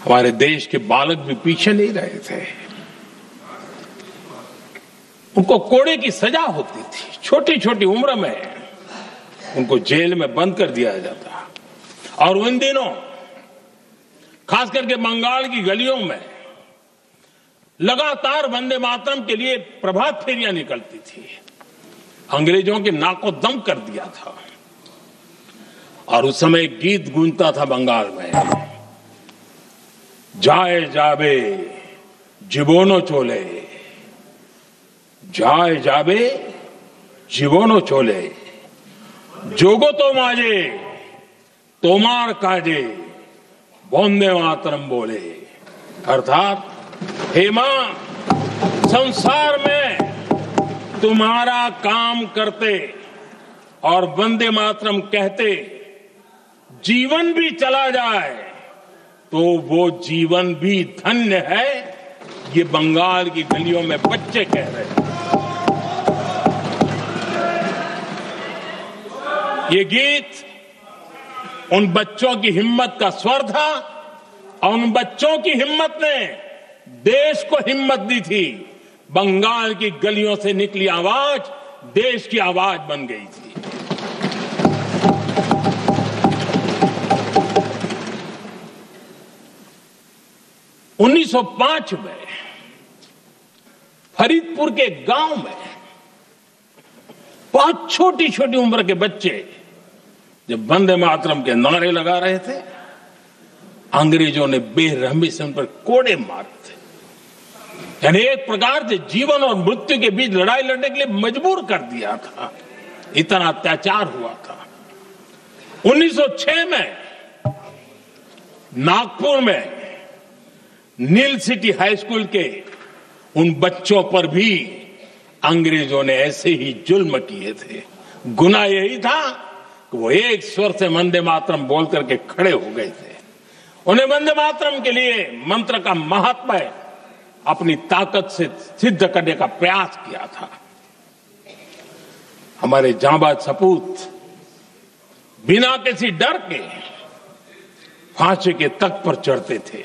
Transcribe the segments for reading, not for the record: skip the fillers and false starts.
हमारे देश के बालक भी पीछे नहीं रहे थे। उनको कोड़े की सजा होती थी, छोटी छोटी उम्र में उनको जेल में बंद कर दिया जाता। और उन दिनों खास करके बंगाल की गलियों में लगातार वंदे मातरम के लिए प्रभात फेरियां निकलती थी। अंग्रेजों के नाको दम कर दिया था। और उस समय एक गीत गूंजता था बंगाल में, जाए जाबे जीवनो चोले, जाए जाबे जीवनो चोले, जोगो तो माजे तोमार काजे, वंदे मातरम बोले। अर्थात हे मां, संसार में तुम्हारा काम करते और वंदे मातरम कहते जीवन भी चला जाए तो वो जीवन भी धन्य है। ये बंगाल की गलियों में बच्चे कह रहे हैं। ये गीत उन बच्चों की हिम्मत का स्वर था और उन बच्चों की हिम्मत ने देश को हिम्मत दी थी। बंगाल की गलियों से निकली आवाज देश की आवाज बन गई थी। उन्नीस 1905 में फरीदपुर के गांव में बहुत छोटी छोटी उम्र के बच्चे जब वंदे मातरम के नारे लगा रहे थे, अंग्रेजों ने बेरहमी से उन पर कोड़े मारे थे। यानी एक प्रकार से जीवन और मृत्यु के बीच लड़ाई लड़ने के लिए मजबूर कर दिया था। इतना अत्याचार हुआ था। 1906 में नागपुर में नील सिटी हाई स्कूल के उन बच्चों पर भी अंग्रेजों ने ऐसे ही जुल्म किए थे। गुनाह यही था कि वो एक स्वर से वंदे मातरम बोल करके खड़े हो गए थे। उन्हें वंदे मातरम के लिए मंत्र का महात्म्य अपनी ताकत से सिद्ध करने का प्रयास किया था। हमारे जांबाज सपूत बिना किसी डर के फांसी के तख्त पर चढ़ते थे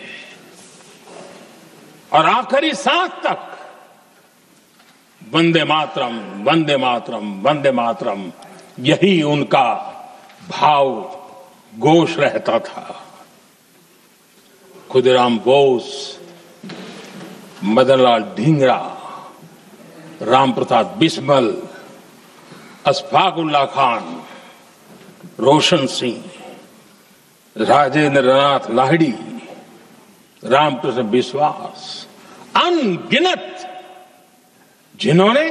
और आखिरी सांस तक वंदे मातरम, वंदे मातरम, वंदे मातरम, यही उनका भाव घोष रहता था। खुदीराम बोस, मदनलाल ढींगरा, राम प्रसाद बिस्मल, अशफाक उल्लाह खान, रोशन सिंह, राजेंद्र नाथ लाहिड़ी, रामकृष्ण विश्वास, अनगिनत जिन्होंने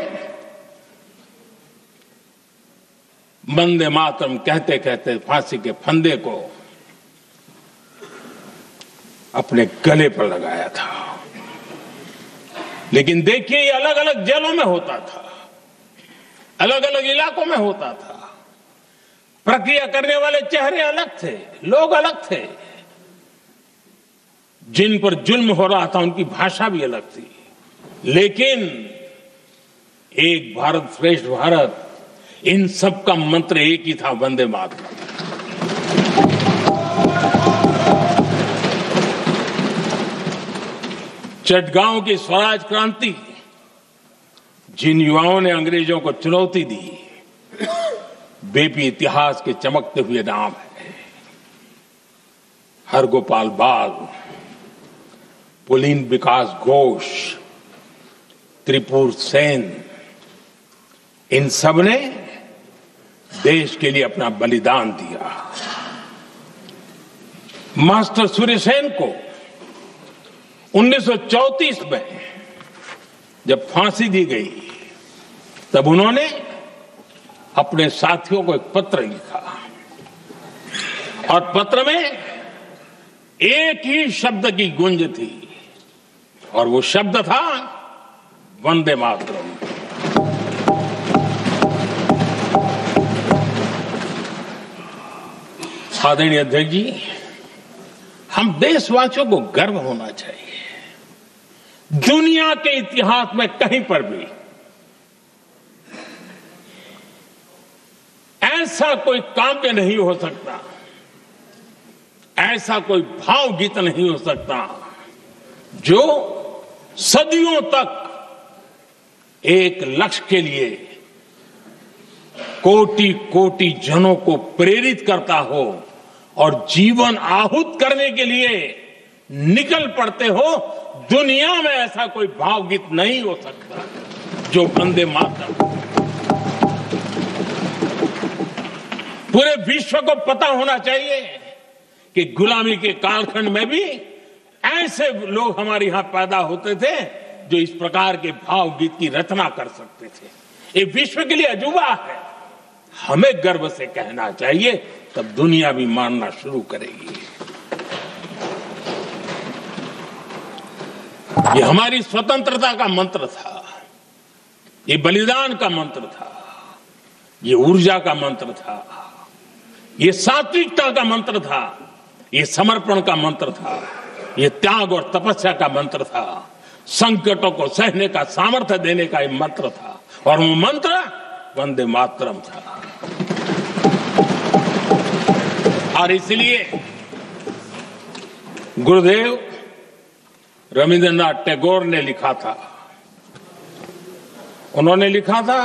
वंदे मातरम कहते कहते फांसी के फंदे को अपने गले पर लगाया था। लेकिन देखिए, ये अलग अलग जेलों में होता था, अलग अलग इलाकों में होता था। प्रक्रिया करने वाले चेहरे अलग थे, लोग अलग थे। जिन पर जुल्म हो रहा था उनकी भाषा भी अलग थी। लेकिन एक भारत श्रेष्ठ भारत, इन सब का मंत्र एक ही था, वंदे मातरम। चटगांव की स्वराज क्रांति, जिन युवाओं ने अंग्रेजों को चुनौती दी, वे भी इतिहास के चमकते हुए नाम है। हरगोपाल बाल, पुलिन विकास घोष, त्रिपुर सेन, इन सब ने देश के लिए अपना बलिदान दिया। मास्टर सूर्यसेन को 1934 में जब फांसी दी गई, तब उन्होंने अपने साथियों को एक पत्र लिखा और पत्र में एक ही शब्द की गूंज थी और वो शब्द था वंदे मातरम। आदरणीय अध्यक्ष जी, हम देशवासियों को गर्व होना चाहिए। दुनिया के इतिहास में कहीं पर भी ऐसा कोई काम्य नहीं हो सकता ऐसा कोई भावगीत नहीं हो सकता जो सदियों तक एक लक्ष्य के लिए कोटि कोटि जनों को प्रेरित करता हो और जीवन आहूत करने के लिए निकल पड़ते हो। दुनिया में ऐसा कोई भावगीत नहीं हो सकता जो वंदे मातरम। पूरे विश्व को पता होना चाहिए कि गुलामी के कालखंड में भी ऐसे लोग हमारे यहां पैदा होते थे जो इस प्रकार के भावगीत की रचना कर सकते थे। ये विश्व के लिए अजूबा है, हमें गर्व से कहना चाहिए, तब दुनिया भी मानना शुरू करेगी। ये हमारी स्वतंत्रता का मंत्र था, ये बलिदान का मंत्र था, ये ऊर्जा का मंत्र था, ये सात्विकता का मंत्र था, ये समर्पण का मंत्र था, ये त्याग और तपस्या का मंत्र था, संकटों को सहने का सामर्थ्य देने का ये मंत्र था, और वो मंत्र वंदे मातरम था। और इसलिए गुरुदेव रविंद्रनाथ टैगोर ने लिखा था, उन्होंने लिखा था,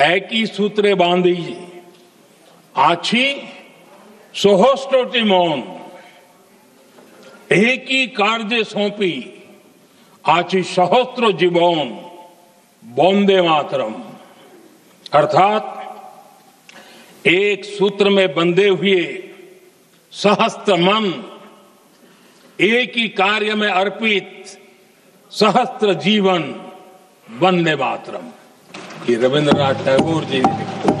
एकी सूत्रे बांधी आछी सोहोस्टोटी मौन, एक ही कार्य सौंपी आची सहस्त्र जीवन वंदे मातरम। अर्थात एक सूत्र में बंधे हुए सहस्त्र मन, एक ही कार्य में अर्पित सहस्त्र जीवन वंदे मातरम। ये रविंद्रनाथ टैगोर जी ने लिखा।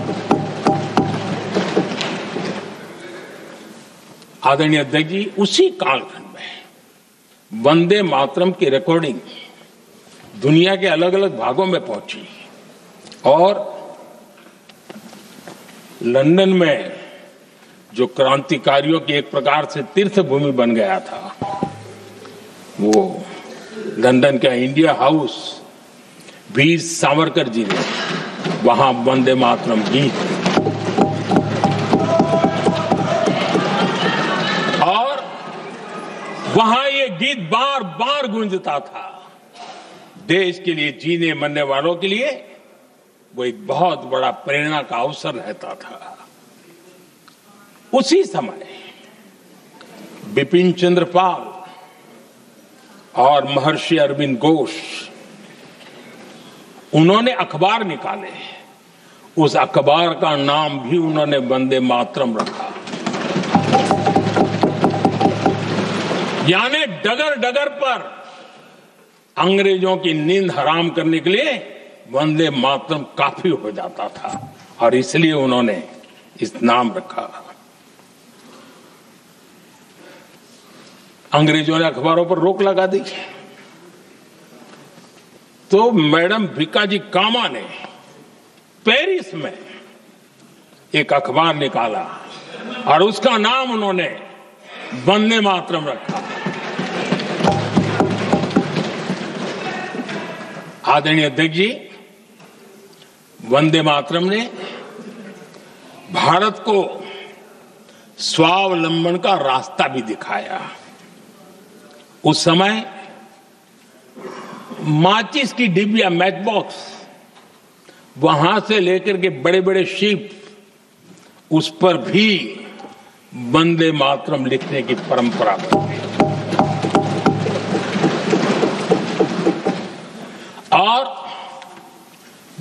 आदरणीय अध्यक्ष जी, उसी कालखंड में वंदे मातरम की रिकॉर्डिंग दुनिया के अलग अलग भागों में पहुंची और लंदन में जो क्रांतिकारियों की एक प्रकार से तीर्थ भूमि बन गया था, वो लंदन का इंडिया हाउस, वीर सावरकर जी ने वहां वंदे मातरम गीत, और वहां ये गीत बार बार गूंजता था। देश के लिए जीने मरने वालों के लिए वो एक बहुत बड़ा प्रेरणा का अवसर रहता था। उसी समय बिपिन चंद्र पाल और महर्षि अरविंद घोष, उन्होंने अखबार निकाले, उस अखबार का नाम भी उन्होंने वंदे मातरम रखा। यानी डगर डगर पर अंग्रेजों की नींद हराम करने के लिए वंदे मातरम काफी हो जाता था, और इसलिए उन्होंने इस नाम रखा। अंग्रेजों ने अखबारों पर रोक लगा दी, तो मैडम भिकाजी कामा ने पेरिस में एक अखबार निकाला और उसका नाम उन्होंने वंदे मातरम रखा। आदरणीय अध्यक्ष जी, वंदे मातरम ने भारत को स्वावलंबन का रास्ता भी दिखाया। उस समय माचिस की डिबिया, मैच बॉक्स, वहां से लेकर के बड़े बड़े शिप, उस पर भी वंदे मातरम लिखने की परंपरा बनी। और